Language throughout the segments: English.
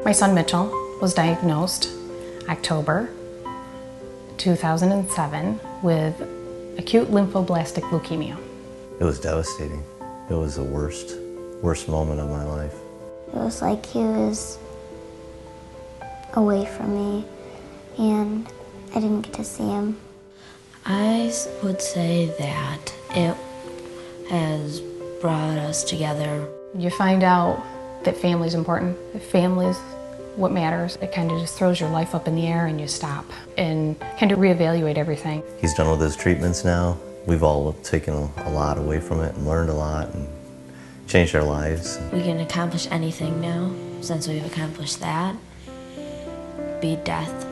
My son Mitchell was diagnosed October 2007 with acute lymphoblastic leukemia. It was devastating. It was the worst moment of my life. It was like he was away from me and I didn't get to see him. I would say that it has brought us together. You find out that family's important, that family's what matters. It kind of just throws your life up in the air and you stop and kind of reevaluate everything. He's done with his treatments now. We've all taken a lot away from it and learned a lot and changed our lives. We can accomplish anything now since we've accomplished that. Beat death.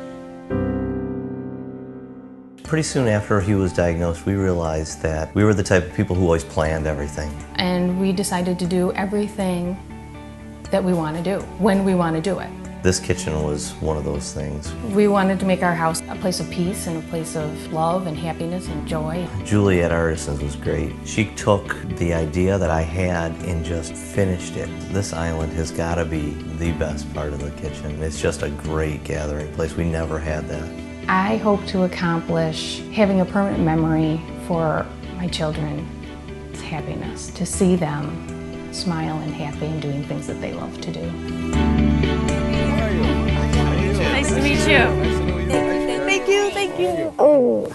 Pretty soon after he was diagnosed, we realized that we were the type of people who always planned everything. And we decided to do everything that we want to do, when we want to do it. This kitchen was one of those things. We wanted to make our house a place of peace and a place of love and happiness and joy. Julie at Artisans was great. She took the idea that I had and just finished it. This island has got to be the best part of the kitchen. It's just a great gathering place. We never had that. I hope to accomplish having a permanent memory for my children's happiness, to see them smile and happy and doing things that they love to do. Nice to meet you. Thank you. Oh,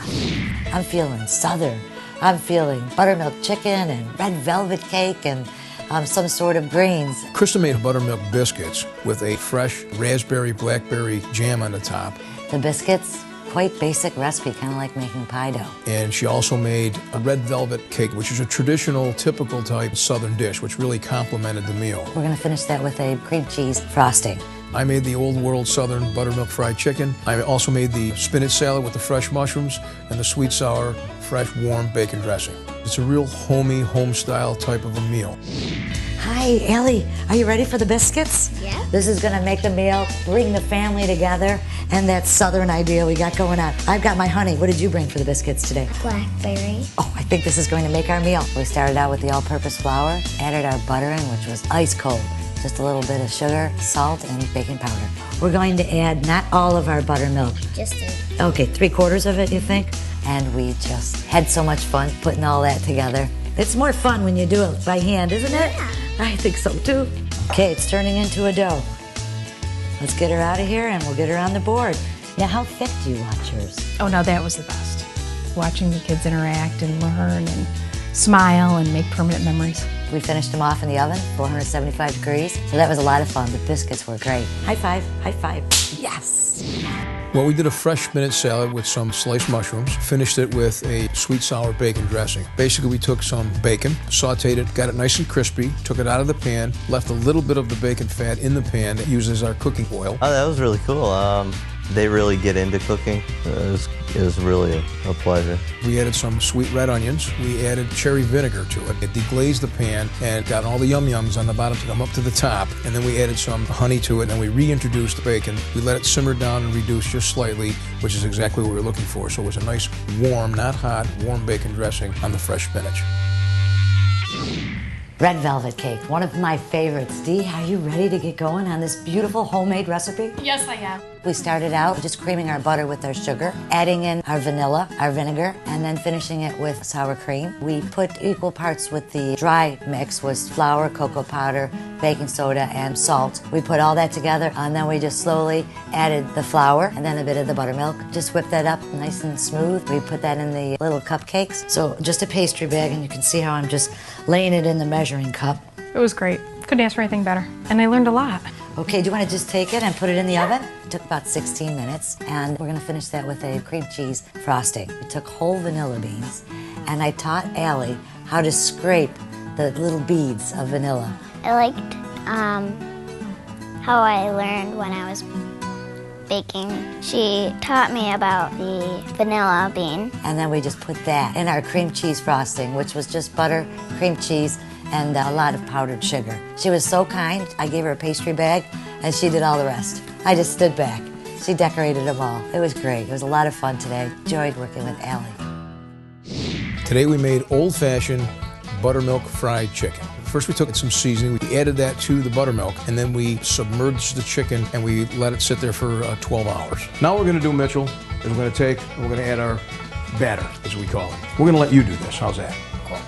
I'm feeling Southern. I'm feeling buttermilk chicken and red velvet cake and some sort of greens. Krista made buttermilk biscuits with a fresh raspberry blackberry jam on the top. The biscuits, quite basic recipe, kind of like making pie dough. And she also made a red velvet cake, which is a traditional, typical type Southern dish, which really complemented the meal. We're gonna finish that with a cream cheese frosting. I made the old world Southern buttermilk fried chicken. I also made the spinach salad with the fresh mushrooms and the sweet sour, fresh warm bacon dressing. It's a real homey, home style type of a meal. Hi, Ellie. Are you ready for the biscuits? Yeah. This is gonna make the meal, bring the family together, and that Southern idea we got going on. I've got my honey. What did you bring for the biscuits today? Blackberry. Oh, I think this is going to make our meal. We started out with the all-purpose flour, added our butter in, which was ice cold. Just a little bit of sugar, salt, and baking powder. We're going to add not all of our buttermilk. Just Okay, 3/4 of it, you think? And we just had so much fun putting all that together. It's more fun when you do it by hand, isn't it? Yeah. I think so too. Okay, it's turning into a dough. Let's get her out of here and we'll get her on the board. Now, how thick do you want yours? Oh, no, that was the best. Watching the kids interact and learn and smile and make permanent memories. We finished them off in the oven, 475 degrees. So that was a lot of fun. The biscuits were great. High five, high five. Yes. Well, we did a fresh spinach salad with some sliced mushrooms, finished it with a sweet sour bacon dressing. Basically, we took some bacon, sauteed it, got it nice and crispy, took it out of the pan, left a little bit of the bacon fat in the pan that uses our cooking oil. Oh, that was really cool. They really get into cooking. It was really a pleasure. We added some sweet red onions. We added cherry vinegar to it. It deglazed the pan and got all the yum-yums on the bottom to come up to the top. And then we added some honey to it and we reintroduced the bacon. We let it simmer down and reduce just slightly, which is exactly what we were looking for. So it was a nice warm, not hot, warm bacon dressing on the fresh spinach. Red velvet cake, one of my favorites. Dee, are you ready to get going on this beautiful homemade recipe? Yes, I am. We started out just creaming our butter with our sugar, adding in our vanilla, our vinegar, and then finishing it with sour cream. We put equal parts with the dry mix, was flour, cocoa powder, baking soda, and salt. We put all that together, and then we just slowly added the flour and then a bit of the buttermilk. Just whip that up nice and smooth. We put that in the little cupcakes. So just a pastry bag, and you can see how I'm just laying it in the measuring cup. It was great. Couldn't ask for anything better. And I learned a lot. Okay, do you want to just take it and put it in the oven? It took about 16 minutes, and we're gonna finish that with a cream cheese frosting. We took whole vanilla beans, and I taught Allie how to scrape the little beads of vanilla. I liked how I learned when I was baking. She taught me about the vanilla bean. And then we just put that in our cream cheese frosting, which was just butter, cream cheese, and a lot of powdered sugar. She was so kind. I gave her a pastry bag, and she did all the rest. I just stood back. She decorated them all. It was great. It was a lot of fun today. Enjoyed working with Allie. Today we made old-fashioned buttermilk fried chicken. First we took some seasoning, we added that to the buttermilk, and then we submerged the chicken and we let it sit there for 12 hours. Now what we're gonna do, Mitchell, is we're gonna take and we're gonna add our batter, as we call it. We're gonna let you do this, how's that?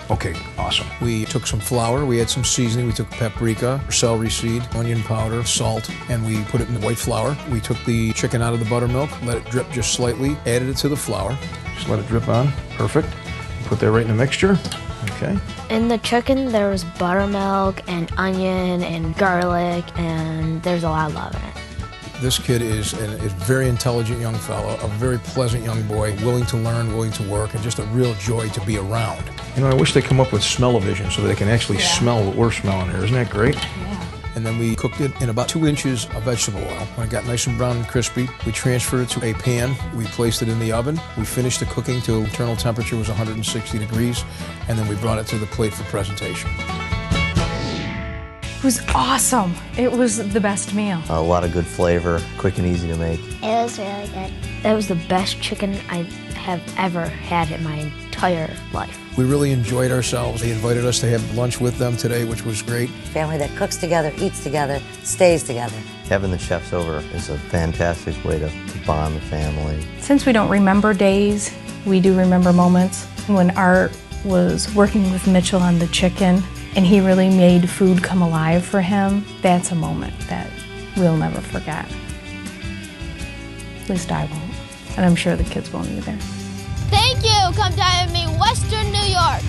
Okay, awesome. We took some flour, we had some seasoning, we took paprika, celery seed, onion powder, salt, and we put it in the white flour. We took the chicken out of the buttermilk, let it drip just slightly, added it to the flour. Just let it drip on, perfect. Put that right in the mixture, okay. In the chicken, there was buttermilk and onion and garlic, and there's a lot of love in it. This kid is a very intelligent young fellow, a very pleasant young boy, willing to learn, willing to work, and just a real joy to be around. You know, I wish they come up with smell-o-vision so they can actually smell what we're smelling here. Isn't that great? Yeah. And then we cooked it in about 2 inches of vegetable oil. When it got nice and brown and crispy, we transferred it to a pan. We placed it in the oven. We finished the cooking till internal temperature was 160 degrees, and then we brought it to the plate for presentation. It was awesome. It was the best meal. A lot of good flavor, quick and easy to make. It was really good. That was the best chicken I have ever had in my entire life. We really enjoyed ourselves. They invited us to have lunch with them today, which was great. Family that cooks together, eats together, stays together. Having the chefs over is a fantastic way to bond the family. Since we don't remember days, we do remember moments. When Art was working with Mitchell on the chicken, and he really made food come alive for him, that's a moment that we'll never forget. At least I won't, and I'm sure the kids won't either. Thank you. Come dine with me, Western New York.